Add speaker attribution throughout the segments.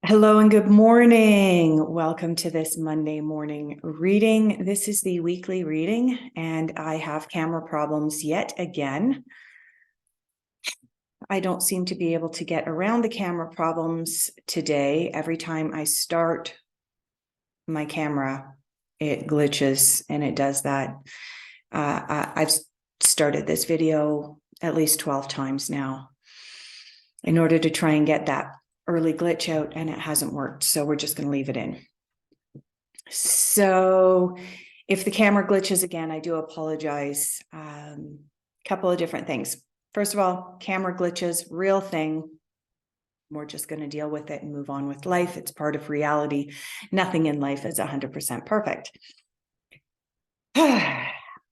Speaker 1: Hello and good morning. Welcome to this Monday morning reading. This is the weekly reading, and I have camera problems yet again. I don't seem to be able to get around the camera problems today. Every time I start my camera, it glitches, and it does that. I've started this video at least 12 times now in order to try and get that early glitch out, and it hasn't worked. So we're just going to leave it in. So if the camera glitches again, I do apologize. Couple of different things. First of all, camera glitches, real thing. We're just going to deal with it and move on with life. It's part of reality. Nothing in life is 100% perfect.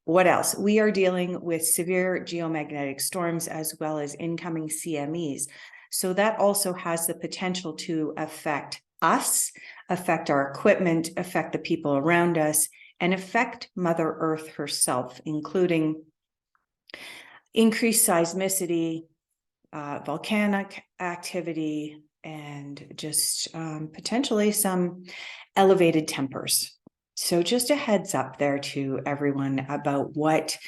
Speaker 1: What else? We are dealing with severe geomagnetic storms as well as incoming CMEs. So that also has the potential to affect us, affect our equipment, affect the people around us, and affect Mother Earth herself, including increased seismicity, volcanic activity, and just potentially some elevated tempers. So just a heads up there to everyone about what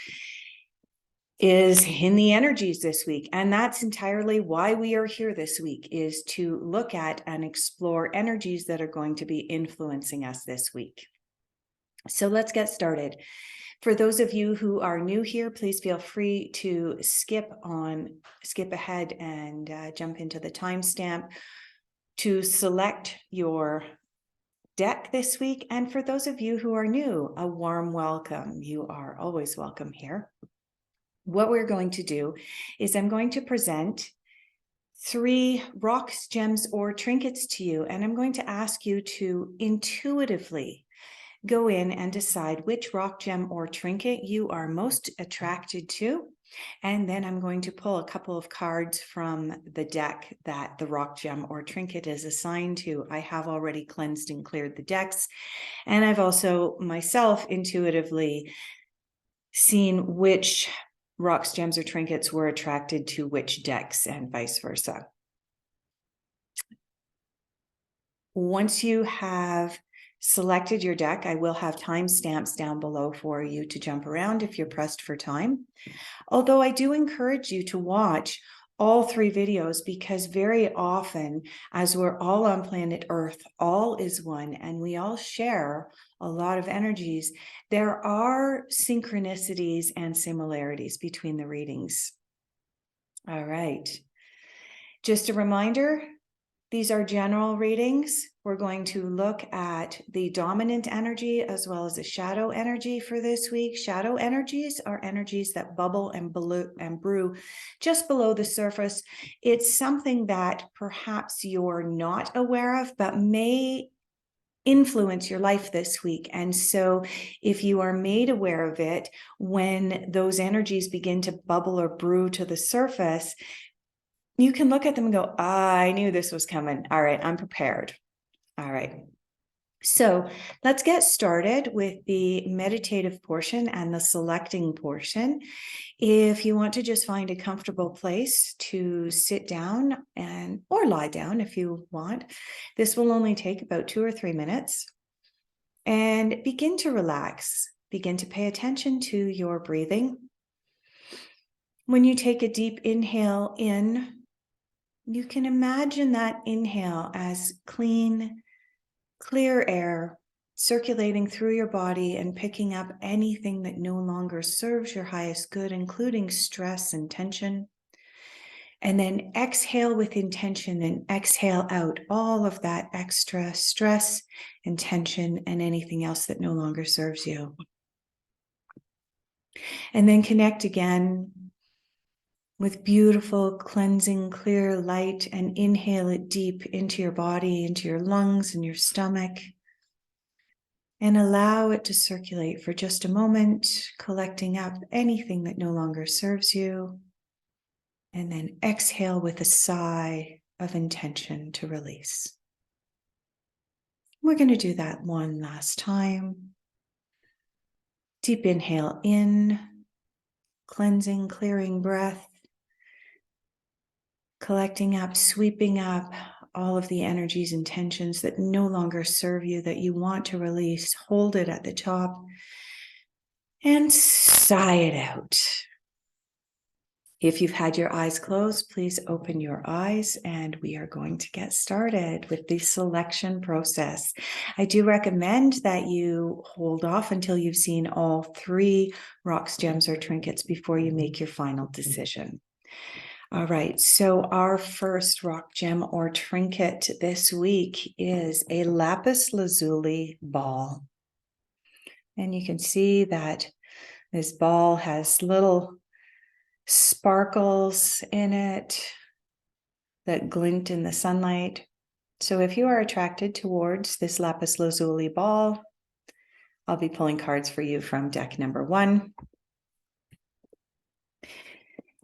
Speaker 1: is in the energies this week. And that's entirely why we are here this week, is to look at and explore energies that are going to be influencing us this week. So let's get started. For those of you who are new here, please feel free to skip ahead and jump into the timestamp to select your deck this week. And for those of you who are new, a warm welcome. You are always welcome here. What we're going to do is I'm going to present 3 rocks, gems, or trinkets to you, and I'm going to ask you to intuitively go in and decide which rock, gem, or trinket you are most attracted to. And then I'm going to pull a couple of cards from the deck that the rock, gem, or trinket is assigned to. I have already cleansed and cleared the decks, and I've also myself intuitively seen which rocks, gems, or trinkets were attracted to which decks and vice versa. Once you have selected your deck, I will have timestamps down below for you to jump around if you're pressed for time. Although I do encourage you to watch all 3 videos, because very often, as we're all on planet Earth, all is one, and we all share a lot of energies, there are synchronicities and similarities between the readings. All right. Just a reminder, these are general readings. We're going to look at the dominant energy as well as the shadow energy for this week. Shadow energies are energies that bubble and brew just below the surface. It's something that perhaps you're not aware of, but may influence your life this week. And so if you are made aware of it, when those energies begin to bubble or brew to the surface, you can look at them and go, I knew this was coming. All right, I'm prepared. All right. So let's get started with the meditative portion and the selecting portion. If you want to just find a comfortable place to sit down or lie down if you want, this will only take about 2 or 3 minutes. And begin to relax. Begin to pay attention to your breathing. When you take a deep inhale in, you can imagine that inhale as clean, clear air circulating through your body and picking up anything that no longer serves your highest good, including stress and tension. And then exhale with intention and exhale out all of that extra stress and tension and anything else that no longer serves you. And then connect again with beautiful, cleansing, clear light, and inhale it deep into your body, into your lungs and your stomach. And allow it to circulate for just a moment, collecting up anything that no longer serves you. And then exhale with a sigh of intention to release. We're going to do that one last time. Deep inhale in, cleansing, clearing breath. Collecting up, sweeping up all of the energies and tensions that no longer serve you, that you want to release. Hold it at the top and sigh it out. If you've had your eyes closed, please open your eyes, and we are going to get started with the selection process. I do recommend that you hold off until you've seen all 3 rocks, gems, or trinkets before you make your final decision. All right, so our first rock, gem, or trinket this week is a Lapis Lazuli ball. And you can see that this ball has little sparkles in it that glint in the sunlight. So if you are attracted towards this Lapis Lazuli ball, I'll be pulling cards for you from deck number 1.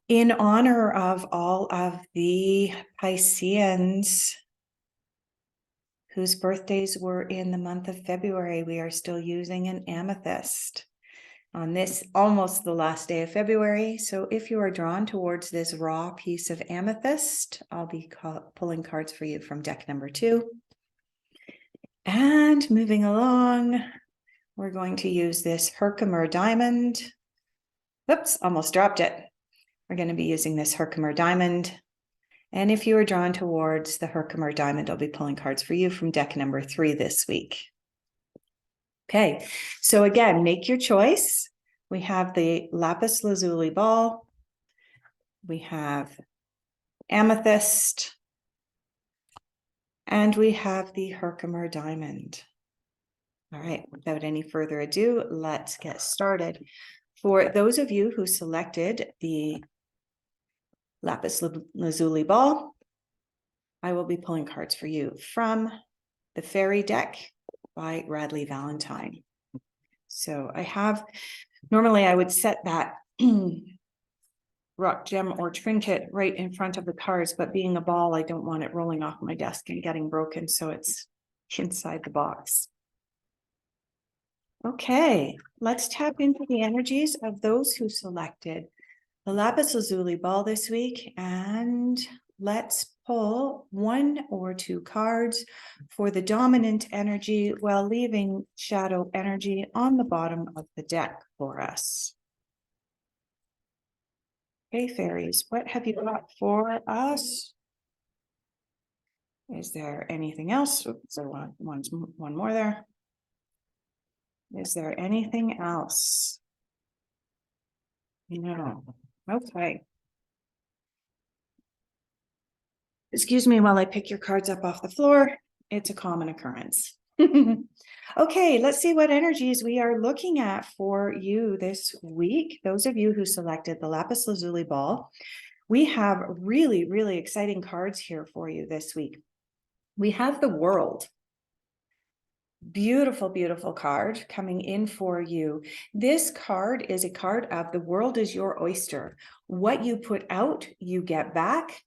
Speaker 1: In honor of all of the Pisceans whose birthdays were in the month of February, we are still using an amethyst on this almost the last day of February. So if you are drawn towards this raw piece of amethyst, I'll be pulling cards for you from deck number 2. And moving along, we're going to use this Herkimer diamond. Oops, almost dropped it. We're going to be using this Herkimer diamond. And if you are drawn towards the Herkimer diamond, I'll be pulling cards for you from deck number 3 this week. Okay, so again, make your choice. We have the Lapis Lazuli ball. We have amethyst. And we have the Herkimer diamond. All right, without any further ado, let's get started. For those of you who selected the Lapis Lazuli ball, I will be pulling cards for you from the Fairy deck by Radley Valentine. So I have, normally I would set that rock, gem, or trinket right in front of the cards, but being a ball, I don't want it rolling off my desk and getting broken, so it's inside the box. Okay, let's tap into the energies of those who selected the Lapis Lazuli ball this week, and let's pull 1 or 2 cards for the dominant energy while leaving shadow energy on the bottom of the deck for us. Okay, fairies, what have you got for us? Is there anything else? Oops, there one more there. Is there anything else? No. Okay. Excuse me while I pick your cards up off the floor. It's a common occurrence. Okay, let's see what energies we are looking at for you this week. Those of you who selected the Lapis Lazuli ball, we have really, really exciting cards here for you this week. We have the World. Beautiful, beautiful card coming in for you. This card is a card of the world is your oyster. What you put out, you get back.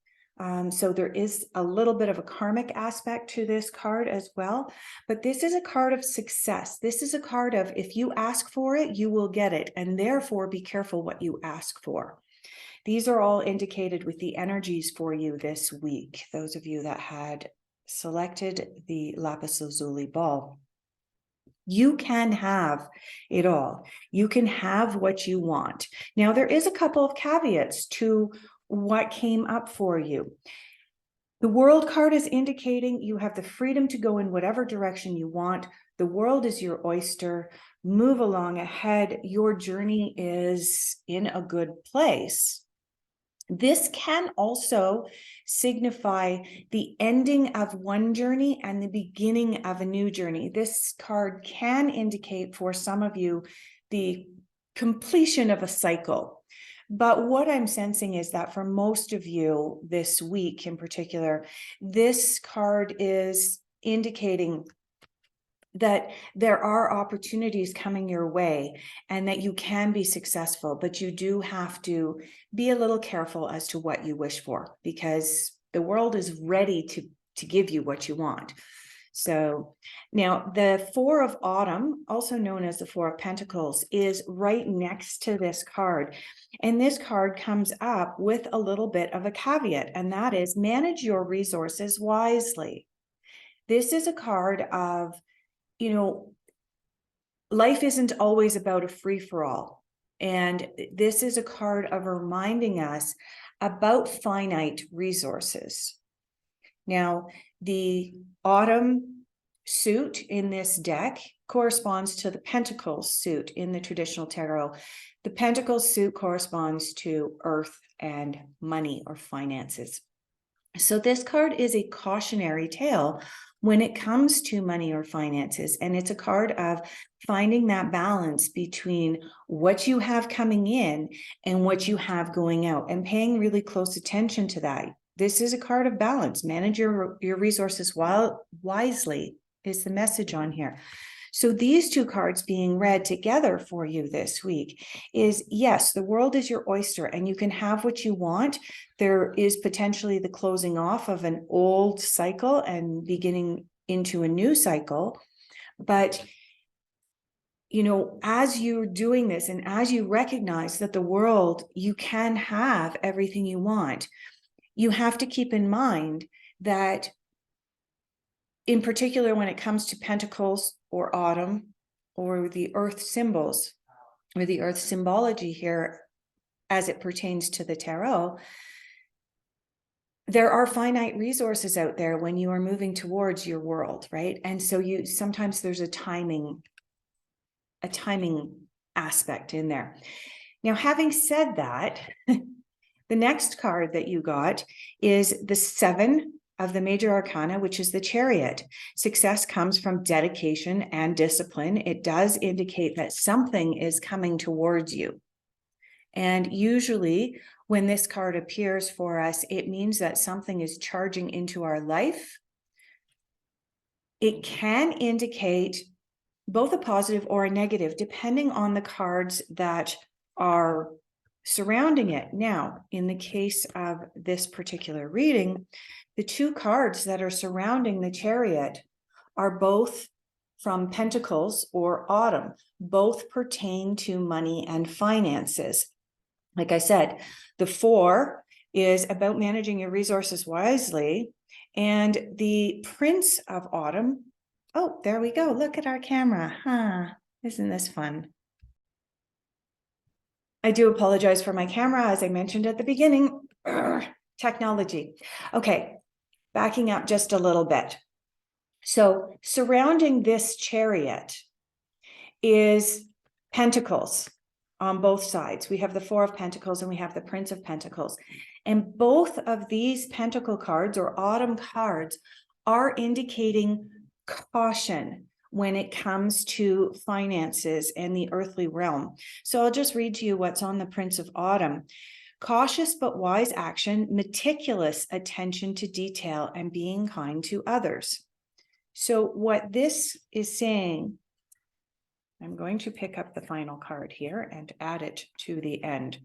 Speaker 1: So there is a little bit of a karmic aspect to this card as well, but this is a card of success. This is a card of if you ask for it, you will get it, and therefore be careful what you ask for. These are all indicated with the energies for you this week, those of you that had selected the Lapis Lazuli ball. You can have it all. You can have what you want. Now, there is a couple of caveats to what came up for you. The World card is indicating you have the freedom to go in whatever direction you want. The world is your oyster. Move along ahead. Your journey is in a good place. This can also signify the ending of one journey and the beginning of a new journey. This card can indicate for some of you the completion of a cycle. But what I'm sensing is that for most of you this week in particular, this card is indicating that there are opportunities coming your way and that you can be successful, but you do have to be a little careful as to what you wish for, because the world is ready to give you what you want. So now the Four of Autumn, also known as the Four of Pentacles, is right next to this card. And this card comes up with a little bit of a caveat, and that is manage your resources wisely. This is a card of, life isn't always about a free-for-all. And this is a card of reminding us about finite resources. Now, the Autumn suit in this deck corresponds to the Pentacles suit in the traditional tarot. The Pentacles suit corresponds to earth and money or finances. So this card is a cautionary tale when it comes to money or finances, and it's a card of finding that balance between what you have coming in and what you have going out, and paying really close attention to that. This is a card of balance. Manage your resources wisely is the message on here. So these two cards being read together for you this week is, yes, the world is your oyster and you can have what you want. There is potentially the closing off of an old cycle and beginning into a new cycle. But, as you're doing this and as you recognize that the world, you can have everything you want, you have to keep in mind that in particular, when it comes to Pentacles or Autumn or the earth symbols or the earth symbology here as it pertains to the tarot, there are finite resources out there when you are moving towards your world, right? And so sometimes there's a timing aspect in there. Now, having said that, the next card that you got is the Seven of the Major Arcana, which is the Chariot. Success comes from dedication and discipline. It does indicate that something is coming towards you. And usually when this card appears for us, it means that something is charging into our life. It can indicate both a positive or a negative, depending on the cards that are surrounding it. Now, in the case of this particular reading, the two cards that are surrounding the Chariot are both from Pentacles or Autumn. Both pertain to money and finances. Like I said, the Four is about managing your resources wisely, and the Prince of Autumn, oh, there we go. Look at our camera. Huh? Isn't this fun? I do apologize for my camera, as I mentioned at the beginning. Technology. Okay, backing up just a little bit. So surrounding this Chariot is Pentacles on both sides. We have the Four of Pentacles and we have the Prince of Pentacles. And both of these Pentacle cards or Autumn cards are indicating caution when it comes to finances and the earthly realm. So I'll just read to you what's on the Prince of Autumn. Cautious but wise action, meticulous attention to detail, and being kind to others. So what this is saying, I'm going to pick up the final card here and add it to the end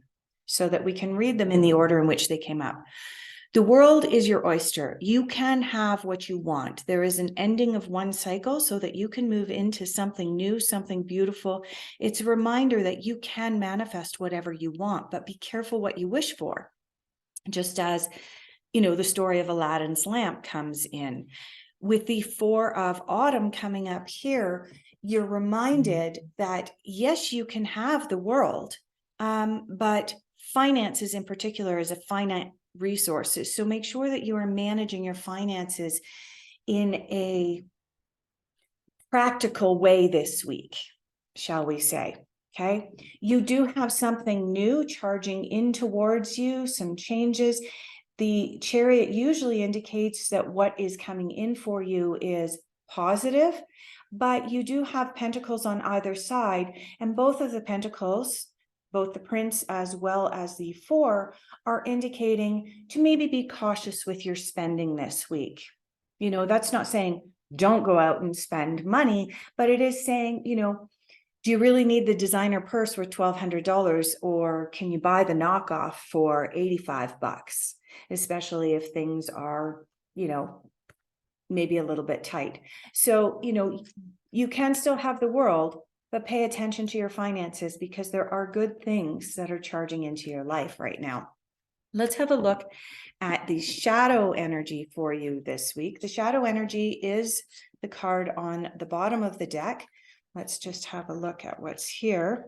Speaker 1: so that we can read them in the order in which they came up. The world is your oyster. You can have what you want. There is an ending of one cycle so that you can move into something new, something beautiful. It's a reminder that you can manifest whatever you want, but be careful what you wish for. Just as, the story of Aladdin's lamp comes in. With the Four of Autumn coming up here, you're reminded that, yes, you can have the world, but finances in particular is a finite resources. So make sure that you are managing your finances in a practical way this week, shall we say. Okay. You do have something new charging in towards you, some changes. The Chariot usually indicates that what is coming in for you is positive, but you do have Pentacles on either side, and both of the Pentacles, both the Prince as well as the Four, are indicating to maybe be cautious with your spending this week. That's not saying don't go out and spend money, but it is saying, do you really need the designer purse worth $1,200, or can you buy the knockoff for $85? Especially if things are, maybe a little bit tight. So, you can still have the world, but pay attention to your finances because there are good things that are charging into your life right now. Let's have a look at the shadow energy for you this week. The shadow energy is the card on the bottom of the deck. Let's just have a look at what's here.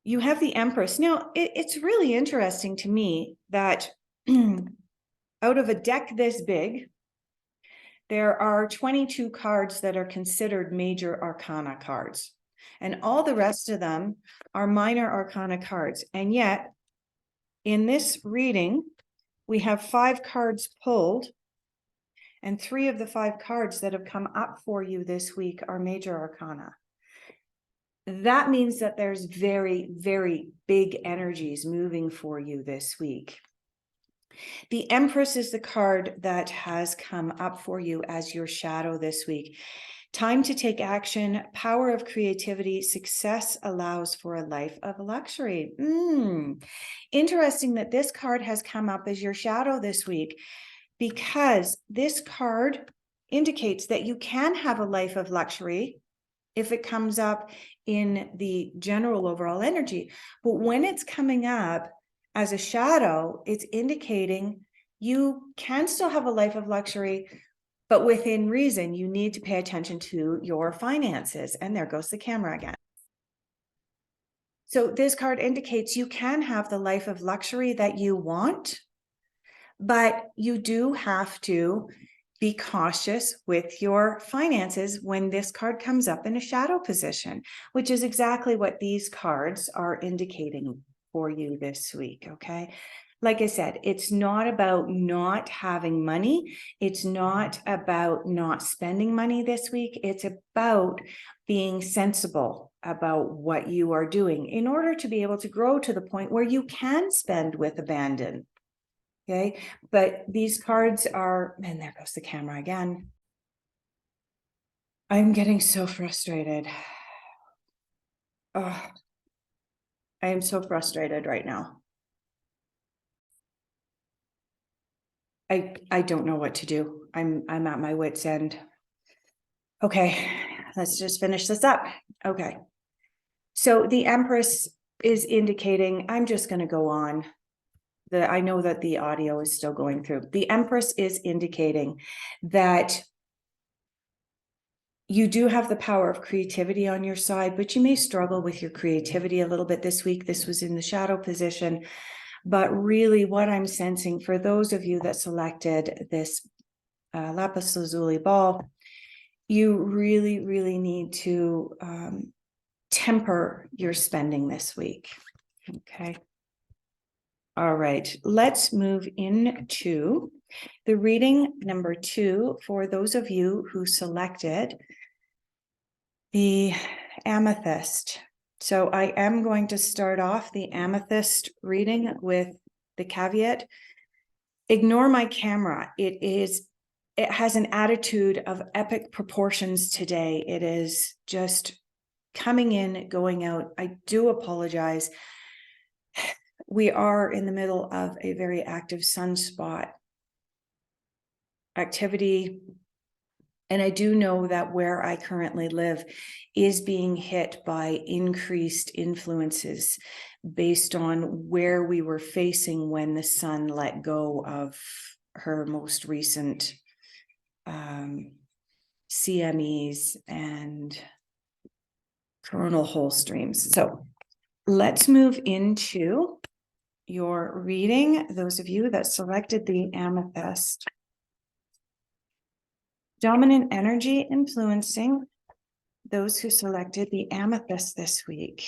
Speaker 1: You have the Empress. Now, it's really interesting to me that out of a deck this big, there are 22 cards that are considered major arcana cards, and all the rest of them are minor arcana cards. And yet, in this reading, we have 5 cards pulled, and 3 of the 5 cards that have come up for you this week are major arcana. That means that there's very, very big energies moving for you this week. The Empress is the card that has come up for you as your shadow this week. Time to take action, power of creativity, success allows for a life of luxury. Interesting that this card has come up as your shadow this week, because this card indicates that you can have a life of luxury if it comes up in the general overall energy. But when it's coming up as a shadow, it's indicating you can still have a life of luxury, but within reason. You need to pay attention to your finances. And there goes the camera again. So this card indicates you can have the life of luxury that you want, but you do have to be cautious with your finances when this card comes up in a shadow position, which is exactly what these cards are indicating for you this week, okay? Like I said, it's not about not having money. It's not about not spending money this week. It's about being sensible about what you are doing in order to be able to grow to the point where you can spend with abandon. Okay, but these cards are, and there goes the camera again. I'm getting so frustrated. Oh, I am so frustrated right now. I don't know what to do. I'm at my wit's end. Okay, let's just finish this up. Okay. So the Empress is indicating, I'm just going to go on. I know that the audio is still going through. The Empress is indicating that you do have the power of creativity on your side, but you may struggle with your creativity a little bit this week. This was in the shadow position. But really what I'm sensing for those of you that selected this Lapis Lazuli ball, you really, really need to temper your spending this week. Okay. All right, let's move into the reading number 2 for those of you who selected the Amethyst. So I am going to start off the Amethyst reading with the caveat. Ignore my camera. It has an attitude of epic proportions today. It is just coming in, going out. I do apologize. We are in the middle of a very active sunspot activity. And I do know that where I currently live is being hit by increased influences based on where we were facing when the sun let go of her most recent CMEs and coronal hole streams. So let's move into your reading. Those of you that selected the Amethyst. Dominant energy influencing those who selected the Amethyst this week.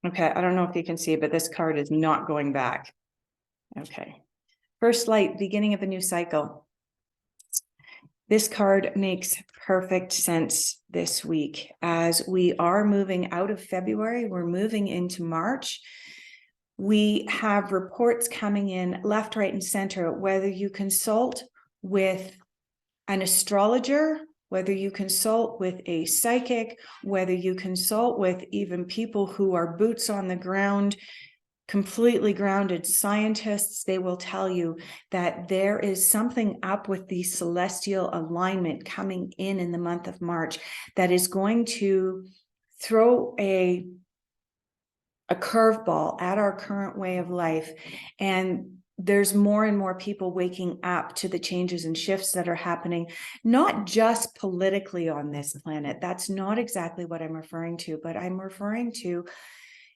Speaker 1: Okay, I don't know if you can see, but this card is not going back. Okay. First light, beginning of a new cycle. This card makes perfect sense this week as we are moving out of February. We're moving into March. We have reports coming in left, right, and center, whether you consult with an astrologer, whether you consult with a psychic, whether you consult with even people who are boots on the ground completely grounded scientists, they will tell you that there is something up with the celestial alignment coming in the month of March that is going to throw a curveball at our current way of life. And there's more and more people waking up to the changes and shifts that are happening, not just politically on this planet. That's not exactly what I'm referring to, but I'm referring to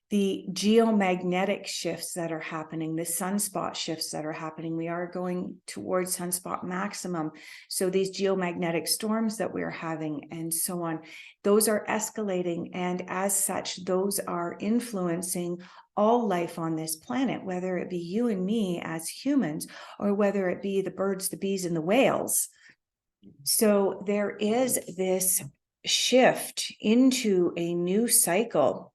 Speaker 1: the geomagnetic shifts that are happening, the sunspot shifts that are happening. We are going towards sunspot maximum. So these geomagnetic storms that we're having and so on, those are escalating. And as such, those are influencing all life on this planet, whether it be you and me as humans, or whether it be the birds, the bees, and the whales. So there is this shift into a new cycle.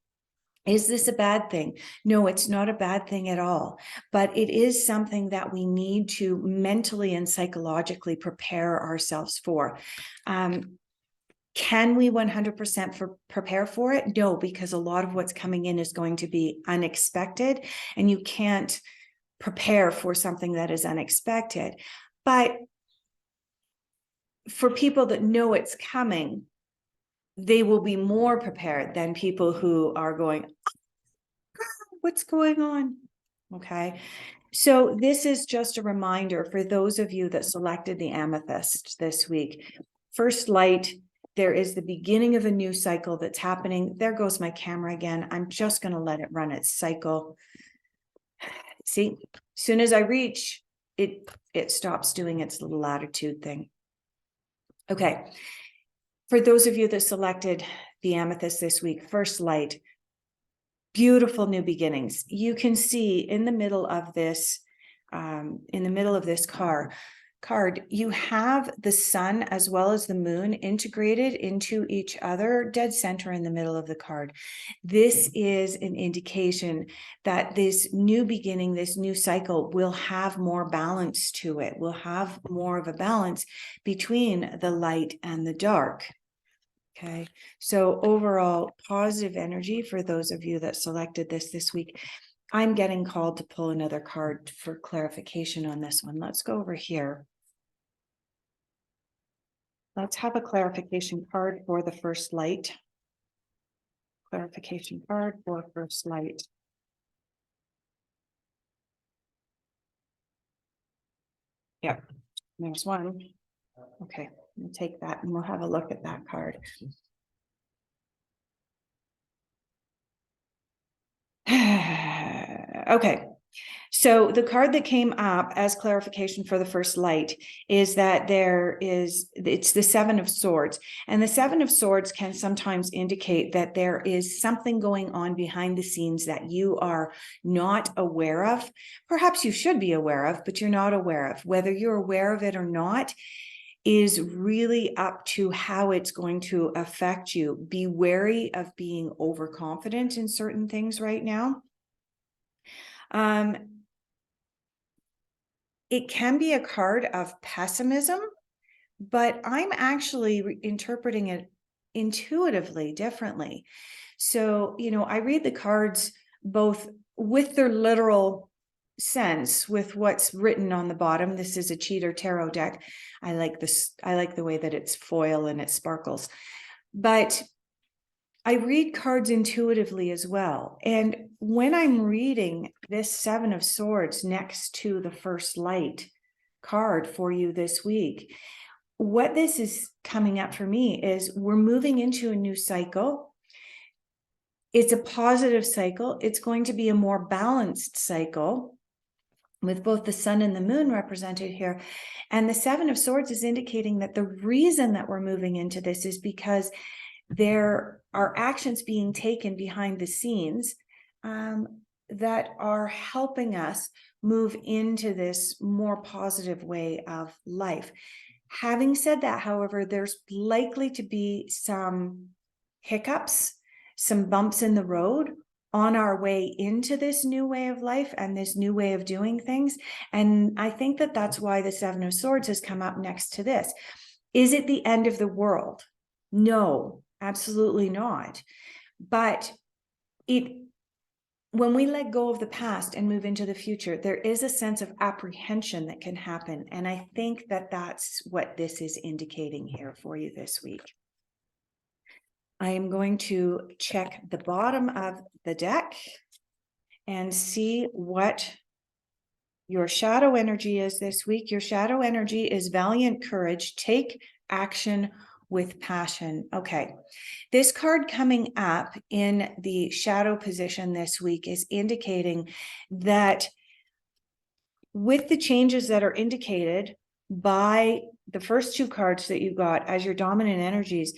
Speaker 1: Is this a bad thing? No, it's not a bad thing at all, but it is something that we need to mentally and psychologically prepare ourselves for. Can we 100% prepare for it? No, because a lot of what's coming in is going to be unexpected, and you can't prepare for something that is unexpected. But for people that know it's coming, they will be more prepared than people who are going, what's going on? Okay. So this is just a reminder for those of you that selected the Amethyst this week. First light, there is the beginning of a new cycle that's happening. There goes my camera again. I'm just going to let it run its cycle. See, as soon as I reach, it stops doing its little latitude thing. Okay. For those of you that selected the Amethyst this week, first light, beautiful new beginnings. You can see in the middle of this, card, you have the sun as well as the moon integrated into each other, dead center in the middle of the card. This is an indication that this new beginning, this new cycle will have more balance to it, will have more of a balance between the light and the dark. Okay, so overall positive energy for those of you that selected this week. I'm getting called to pull another card for clarification on this one. Let's go over here. Let's have a clarification card for the first light. Clarification card for first light. Yep, there's one. Okay, we'll take that and we'll have a look at that card. Okay, so the card that came up as clarification for the first light is that it's the Seven of Swords. And the Seven of Swords can sometimes indicate that there is something going on behind the scenes that you are not aware of. Perhaps you should be aware of, but you're not aware of. Whether you're aware of it or not is really up to how it's going to affect you. Be wary of being overconfident in certain things right now. It can be a card of pessimism, but I'm actually interpreting it intuitively differently. So, I read the cards both with their literal sense, with what's written on the bottom. This is a cheater tarot deck. I like this. I like the way that it's foil and it sparkles, but I read cards intuitively as well. And when I'm reading this Seven of Swords next to the first light card for you this week, what this is coming up for me is we're moving into a new cycle. It's a positive cycle. It's going to be a more balanced cycle with both the sun and the moon represented here. And the Seven of Swords is indicating that the reason that we're moving into this is because there are actions being taken behind the scenes that are helping us move into this more positive way of life. Having said that, however, there's likely to be some hiccups, some bumps in the road on our way into this new way of life and this new way of doing things. And I think that that's why the Seven of Swords has come up next to this. Is it the end of the world? No, absolutely not. But when we let go of the past and move into the future, there is a sense of apprehension that can happen. And I think that that's what this is indicating here for you this week. I am going to check the bottom of the deck and see what your shadow energy is this week. Your shadow energy is valiant courage. Take action with passion. Okay. This card coming up in the shadow position this week is indicating that with the changes that are indicated by the first two cards that you got as your dominant energies,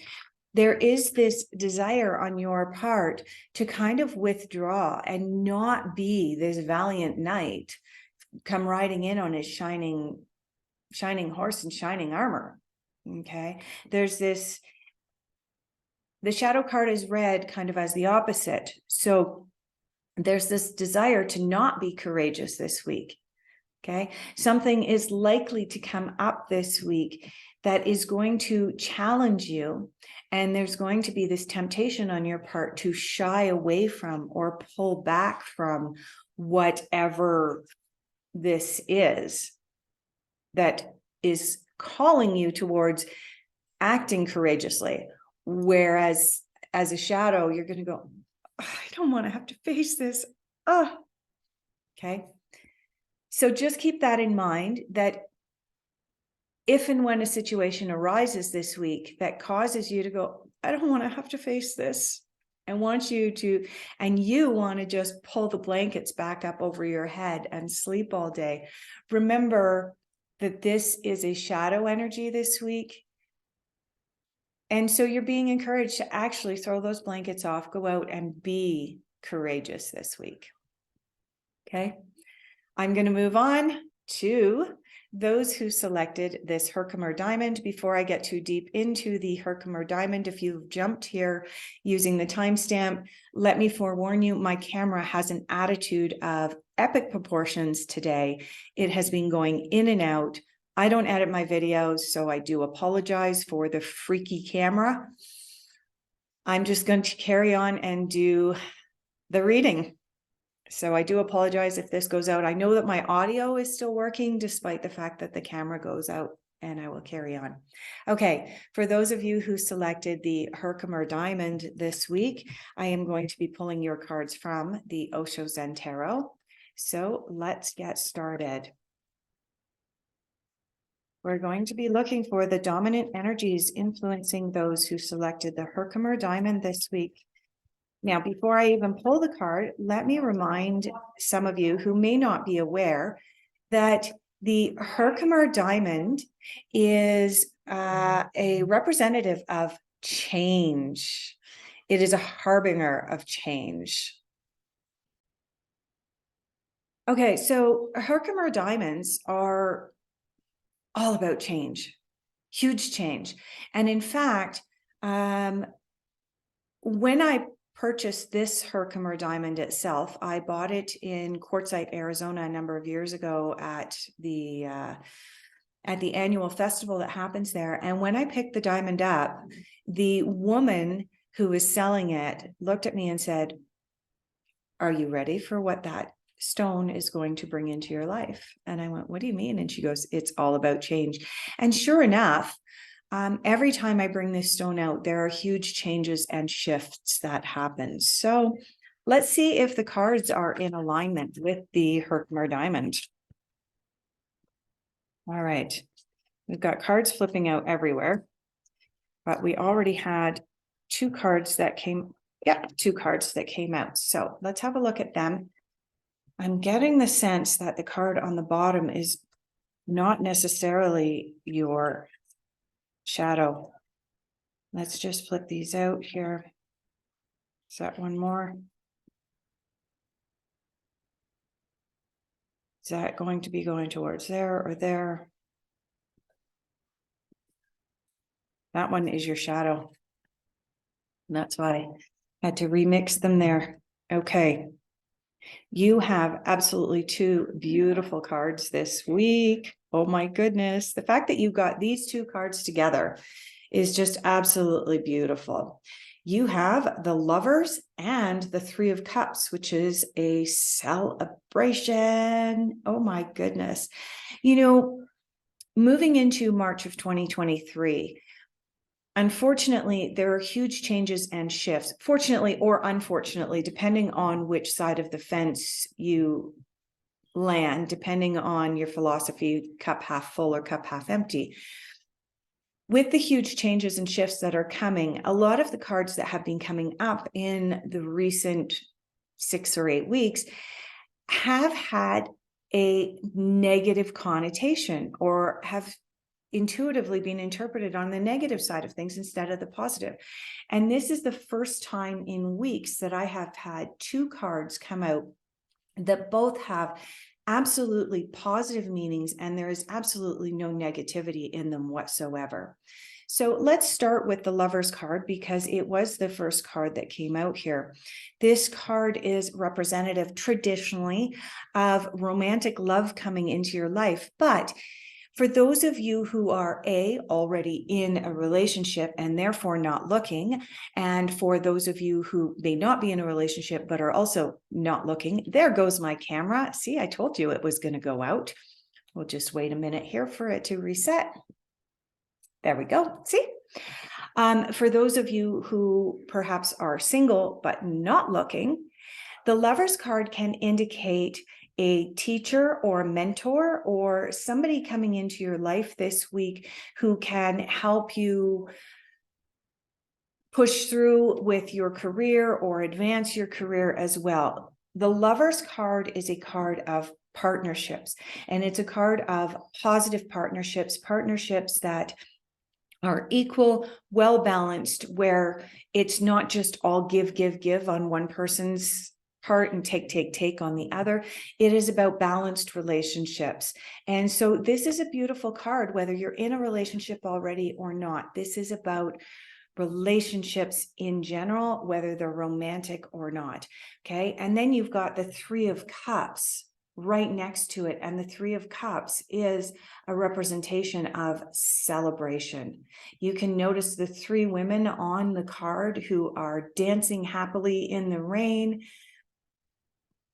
Speaker 1: there is this desire on your part to kind of withdraw and not be this valiant knight come riding in on his shining horse and shining armor. Okay. There's this, the shadow card is read kind of as the opposite. So there's this desire to not be courageous this week. Okay. Something is likely to come up this week that is going to challenge you. And there's going to be this temptation on your part to shy away from or pull back from whatever this is that is calling you towards acting courageously. Whereas as a shadow, you're going to go, oh, I don't want to have to face this. Oh, okay. So just keep that in mind, that if and when a situation arises this week that causes you to go, I don't want to have to face this. I want you to, and you want to just pull the blankets back up over your head and sleep all day. Remember that this is a shadow energy this week. And so you're being encouraged to actually throw those blankets off, go out and be courageous this week. Okay. I'm going to move on to those who selected this Herkimer diamond. Before I get too deep into the Herkimer diamond, if you've jumped here using the timestamp, let me forewarn you, my camera has an attitude of epic proportions today. It has been going in and out. I don't edit my videos, so I do apologize for the freaky camera. I'm just going to carry on and do the reading. So I do apologize if this goes out. I know that my audio is still working despite the fact that the camera goes out, and I will carry on. Okay, for those of you who selected the Herkimer diamond this week, I am going to be pulling your cards from the Osho Zen Tarot. So let's get started. We're going to be looking for the dominant energies influencing those who selected the Herkimer diamond this week. Now, before I even pull the card, let me remind some of you who may not be aware that the Herkimer diamond is a representative of change. It is a harbinger of change. Okay, so Herkimer diamonds are all about change, huge change. And in fact, when I purchased this Herkimer diamond itself, I bought it in Quartzsite, Arizona, a number of years ago at the annual festival that happens there. And when I picked the diamond up, the woman who was selling it looked at me and said, "Are you ready for what that stone is going to bring into your life?" And I went, "What do you mean?" And she goes, "It's all about change." And sure enough, every time I bring this stone out, there are huge changes and shifts that happen. So let's see if the cards are in alignment with the Herkimer diamond. All right. We've got cards flipping out everywhere, but we already had two cards that came out. So let's have a look at them. I'm getting the sense that the card on the bottom is not necessarily your shadow. Let's just flip these out here. Is that one more? Is that going to be going towards there or there? That one is your shadow. And that's why I had to remix them there. Okay. You have absolutely two beautiful cards this week. Oh my goodness. The fact that you got these two cards together is just absolutely beautiful. you have the Lovers and the Three of Cups, which is a celebration. Oh my goodness. Moving into March of 2023, unfortunately, there are huge changes and shifts, fortunately or unfortunately, depending on which side of the fence you land, depending on your philosophy, cup half full or cup half empty. With the huge changes and shifts that are coming, a lot of the cards that have been coming up in the recent 6 or 8 weeks have had a negative connotation or have intuitively been interpreted on the negative side of things instead of the positive. And this is the first time in weeks that I have had 2 cards come out that both have absolutely positive meanings, and there is absolutely no negativity in them whatsoever. So let's start with the Lovers card, because it was the first card that came out here. This card is representative traditionally of romantic love coming into your life, but for those of you who are already in a relationship and therefore not looking, and for those of you who may not be in a relationship but are also not looking, there goes my camera. See, I told you it was going to go out. We'll just wait a minute here for it to reset. There we go. See? For those of you who perhaps are single but not looking, the Lovers card can indicate a teacher or a mentor or somebody coming into your life this week who can help you push through with your career or advance your career as well. The Lovers card is a card of partnerships, and it's a card of positive partnerships, partnerships that are equal, well balanced, where it's not just all give on one person's part and take on the other. It is about balanced relationships. And so this is a beautiful card, whether you're in a relationship already or not. This is about relationships in general, whether they're romantic or not. Okay. And then you've got the Three of Cups right next to it. And the Three of Cups is a representation of celebration. You can notice the 3 women on the card who are dancing happily in the rain.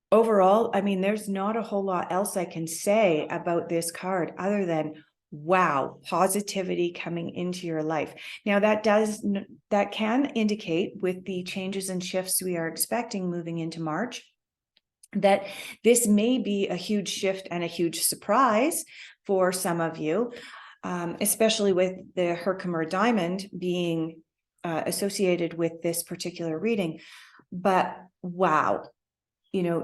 Speaker 1: Overall, I mean, there's not a whole lot else I can say about this card other than, wow, positivity coming into your life. Now that can indicate, with the changes and shifts we are expecting moving into March, that this may be a huge shift and a huge surprise for some of you, especially with the Herkimer diamond being associated with this particular reading. But wow,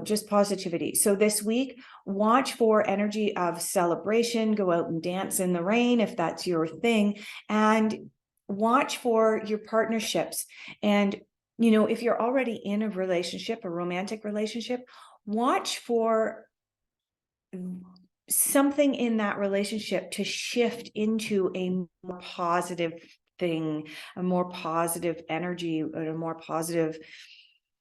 Speaker 1: just positivity. So this week, watch for energy of celebration, go out and dance in the rain if that's your thing, and watch for your partnerships. And, if you're already in a relationship, a romantic relationship, watch for something in that relationship to shift into a more positive thing, a more positive energy, a more positive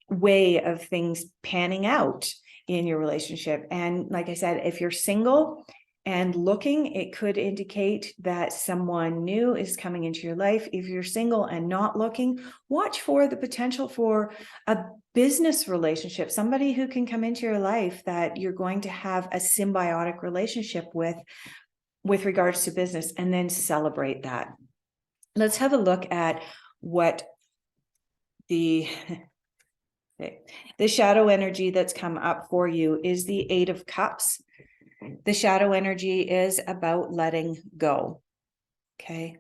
Speaker 1: way of things panning out in your relationship. And like I said, if you're single and looking, it could indicate that someone new is coming into your life. If you're single and not looking, watch for the potential for a business relationship, somebody who can come into your life that you're going to have a symbiotic relationship with regards to business, and then celebrate that. Let's have a look at what the shadow energy that's come up for you is. The 8 of Cups. The shadow energy is about letting go. Okay.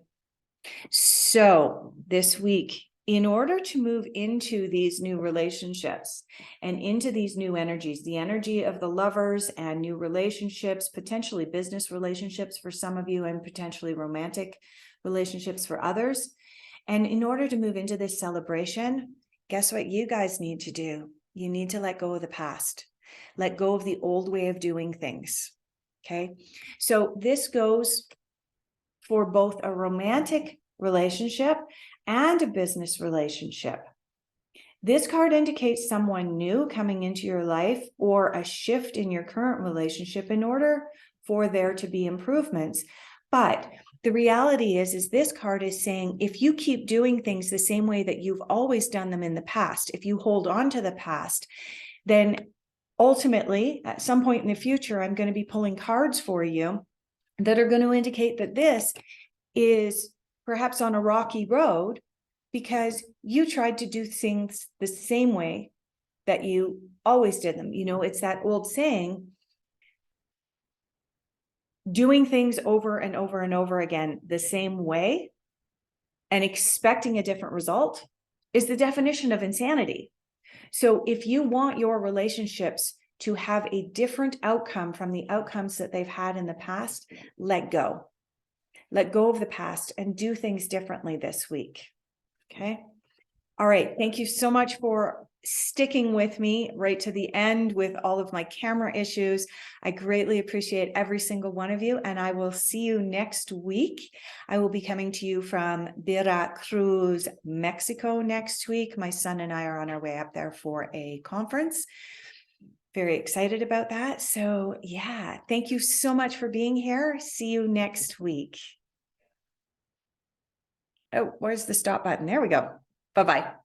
Speaker 1: So this week, in order to move into these new relationships and into these new energies, the energy of the Lovers and new relationships, potentially business relationships for some of you, and potentially romantic relationships for others. And in order to move into this celebration, guess what you guys need to do? You need to let go of the past. Let go of the old way of doing things. Okay. So this goes for both a romantic relationship and a business relationship. This card indicates someone new coming into your life or a shift in your current relationship in order for there to be improvements. But The reality is this card is saying, if you keep doing things the same way that you've always done them in the past, if you hold on to the past, then ultimately, at some point in the future, I'm going to be pulling cards for you that are going to indicate that this is perhaps on a rocky road because you tried to do things the same way that you always did them. You know, it's that old saying, doing things over and over and over again the same way and expecting a different result is the definition of insanity. So if you want your relationships to have a different outcome from the outcomes that they've had in the past, let go. Let go of the past and do things differently this week. Okay. All right. Thank you so much for sticking with me right to the end with all of my camera issues. I greatly appreciate every single one of you, and I will see you next week. I will be coming to you from Veracruz, Mexico next week. My son and I are on our way up there for a conference. Very excited about that. So yeah, thank you so much for being here. See you next week. Oh, where's the stop button? There we go. Bye-bye.